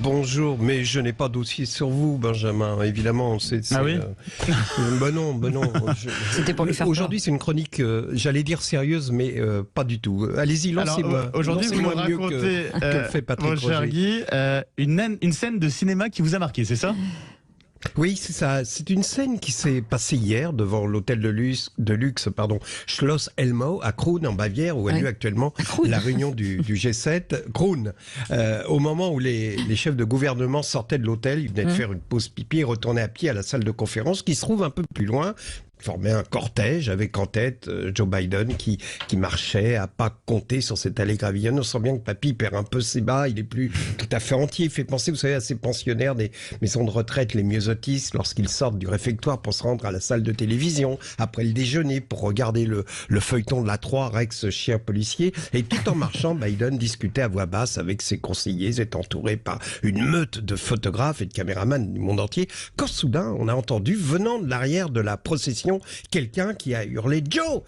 Bonjour, mais je n'ai pas dossier sur vous, Benjamin. Évidemment, Ah oui ben non. C'était pour lui faire Aujourd'hui, c'est une chronique, j'allais dire sérieuse, mais pas du tout. Allez-y, lancez-moi. Aujourd'hui, vous nous Lancez-moi mieux racontez, que le fait Patrick mon cher Roger. Guy, une scène de cinéma qui vous a marqué, c'est ça? Oui, c'est ça. C'est une scène qui s'est passée hier devant l'hôtel de luxe, Schloss Elmau à Krone en Bavière, où a lieu actuellement la réunion du G7. Krone. Au moment où les chefs de gouvernement sortaient de l'hôtel, ils venaient de faire une pause pipi et retournaient à pied à la salle de conférence qui se trouve un peu plus loin. Formait un cortège avec en tête Joe Biden qui marchait à pas compter sur cette allée gravillonne. On sent bien que papy perd un peu ses bas, il est plus tout à fait entier. Il fait penser, vous savez, à ces pensionnaires des maisons de retraite, les myosotistes, lorsqu'ils sortent du réfectoire pour se rendre à la salle de télévision, après le déjeuner, pour regarder le feuilleton de la 3, Rex, chien policier. Et tout en marchant, Biden discutait à voix basse avec ses conseillers, est entouré par une meute de photographes et de caméramans du monde entier, quand soudain, on a entendu, venant de l'arrière de la procession, quelqu'un qui a hurlé « Joe !»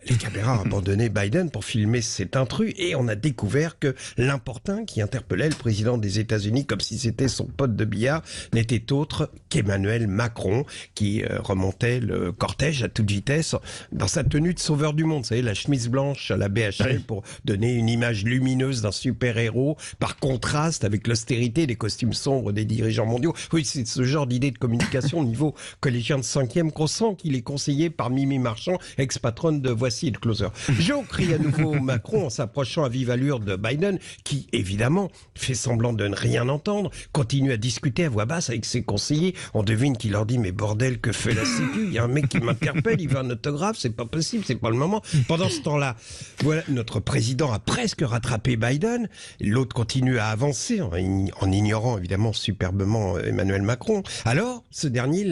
Les caméras ont abandonné Biden pour filmer cet intrus et on a découvert que l'importun qui interpellait le président des États-Unis comme si c'était son pote de billard n'était autre qu'Emmanuel Macron qui remontait le cortège à toute vitesse dans sa tenue de sauveur du monde. Vous savez, la chemise blanche à la BHL pour donner une image lumineuse d'un super-héros par contraste avec l'austérité des costumes sombres des dirigeants mondiaux. Oui, c'est ce genre d'idée de communication au niveau collégien de 5e qu'on sent qu'il est conseillé par Mimi Marchand, ex-patronne de Voici et de Closer. Joe crie à nouveau Macron en s'approchant à vive allure de Biden, qui évidemment fait semblant de ne rien entendre, continue à discuter à voix basse avec ses conseillers. On devine qu'il leur dit mais bordel, que fait la Sécu? Il y a un mec qui m'interpelle, il veut un autographe, c'est pas possible, c'est pas le moment. Pendant ce temps-là, voilà, notre président a presque rattrapé Biden. L'autre continue à avancer en ignorant évidemment superbement Emmanuel Macron. Alors, ce dernier,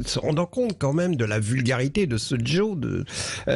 se rendant compte quand même de la vulgarité de ce Joe,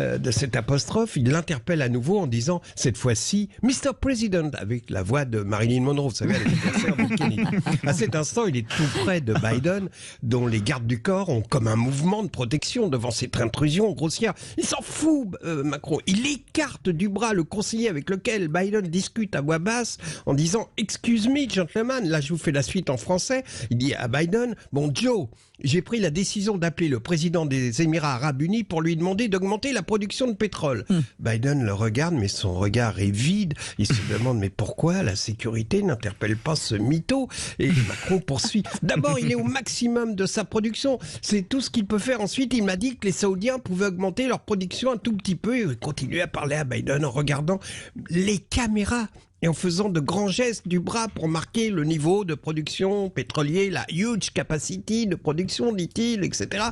de cette apostrophe, il l'interpelle à nouveau en disant cette fois-ci Mr. President avec la voix de Marilyn Monroe, vous savez, à l'anniversaire de Kennedy. À cet instant, il est tout près de Biden, dont les gardes du corps ont comme un mouvement de protection devant cette intrusion grossière. Il s'en fout, Macron. Il écarte du bras le conseiller avec lequel Biden discute à voix basse en disant Excuse me, gentlemen. Là, je vous fais la suite en français. Il dit à Biden, bon Joe, j'ai pris la décision d'appeler le président des Émirats Arabes Unis pour lui demander d'augmenter la production de pétrole. Biden le regarde, mais son regard est vide. Il se demande, mais pourquoi la sécurité n'interpelle pas ce mytho? Et Macron poursuit. D'abord, il est au maximum de sa production. C'est tout ce qu'il peut faire. Ensuite, il m'a dit que les Saoudiens pouvaient augmenter leur production un tout petit peu. Et il continue à parler à Biden en regardant les caméras et en faisant de grands gestes du bras pour marquer le niveau de production pétrolier, la huge capacity de production, dit-il, etc.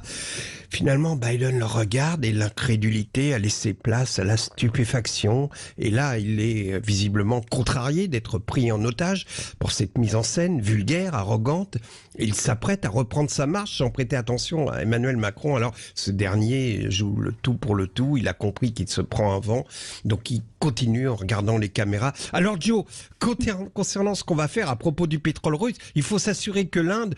Finalement, Biden le regarde et l'incrédulité a laissé place à la stupéfaction. Et là, il est visiblement contrarié d'être pris en otage pour cette mise en scène vulgaire, arrogante. Et il s'apprête à reprendre sa marche sans prêter attention à Emmanuel Macron. Alors, ce dernier joue le tout pour le tout. Il a compris qu'il se prend un vent. Donc, il continue en regardant les caméras. Alors, Joe, concernant ce qu'on va faire à propos du pétrole russe, il faut s'assurer que l'Inde,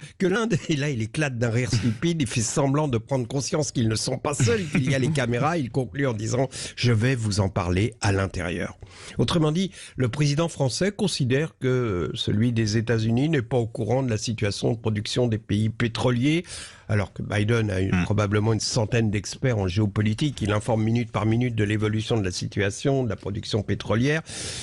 et là il éclate d'un rire stupide, il fait semblant de prendre conscience qu'ils ne sont pas seuls, qu'il y a les caméras, il conclut en disant « Je vais vous en parler à l'intérieur ». Autrement dit, le président français considère que celui des États-Unis n'est pas au courant de la situation de production des pays pétroliers, alors que Biden a probablement une centaine d'experts en géopolitique. Il informe minute par minute de l'évolution de la situation, de la production pétrolière.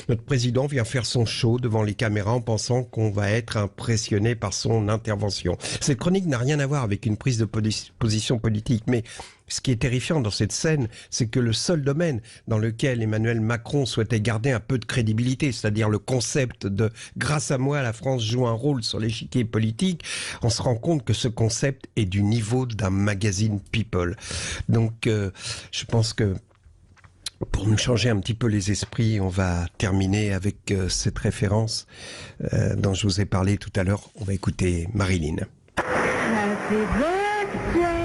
Notre président vient faire son show devant les caméras en pensant qu'on va être impressionné par son intervention. Cette chronique n'a rien à voir avec une prise de position politique, mais ce qui est terrifiant dans cette scène, c'est que le seul domaine dans lequel Emmanuel Macron souhaitait garder un peu de crédibilité, c'est-à-dire le concept de « grâce à moi, la France joue un rôle sur l'échiquier politique », on se rend compte que ce concept est du niveau d'un magazine People. Donc, je pense que pour nous changer un petit peu les esprits, on va terminer avec cette référence dont je vous ai parlé tout à l'heure. On va écouter Marilyn. Happy birthday